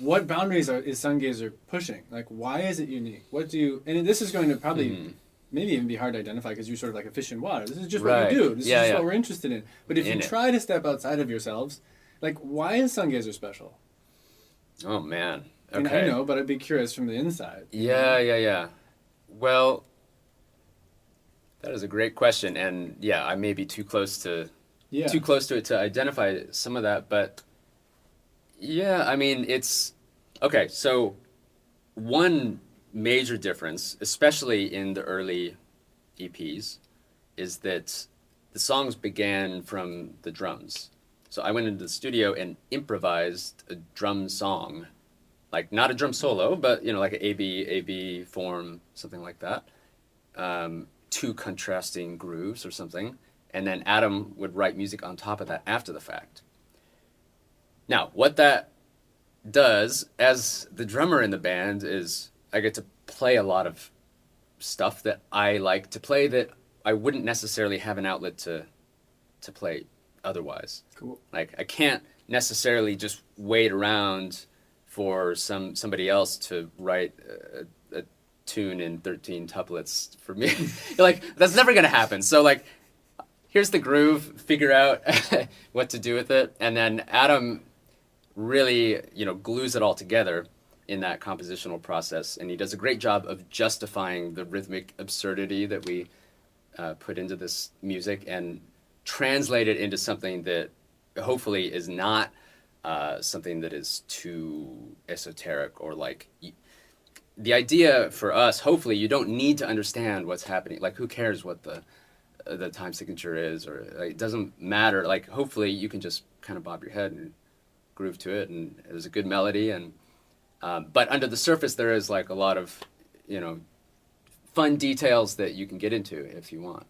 what boundaries is Sungazer pushing? Like, why is it unique? What do you? And this is going to probably maybe even be hard to identify because you're sort of like a fish in water. This is just what you Right. do. This is Yeah, just yeah. what we're interested in. But if you In it. try to step outside of yourselves, like, why is Sungazer special? Oh man. And I Okay. know, but I'd be curious from the inside. Yeah, yeah, yeah. Well, that is a great question, and yeah, I may be Yeah. too close to it to identify some of that, but yeah, I mean, it's okay. So one major difference, especially in the early EPs, is that the songs began from the drums. So I went into the studio and improvised a drum song, like not a drum solo, but like an A B form, something like that. Two contrasting grooves or something, and then Adam would write music on top of that after the fact. Now, what that does as the drummer in the band is I get to play a lot of stuff that I like to play that I wouldn't necessarily have an outlet to play otherwise. Cool. Like I can't necessarily just wait around for somebody else to write a tune in 13 tuplets for me. Like that's never gonna happen. So like here's the groove, figure out what to do with it, and then Adam really glues it all together in that compositional process, and he does a great job of justifying the rhythmic absurdity that we put into this music and translate it into something that hopefully is not something that is too esoteric or like the idea for us. Hopefully, you don't need to understand what's happening. Like, who cares what the time signature is, or like, it doesn't matter. Like, hopefully, you can just kind of bob your head and groove to it, and there's a good melody. And but under the surface, there is like a lot of fun details that you can get into if you want.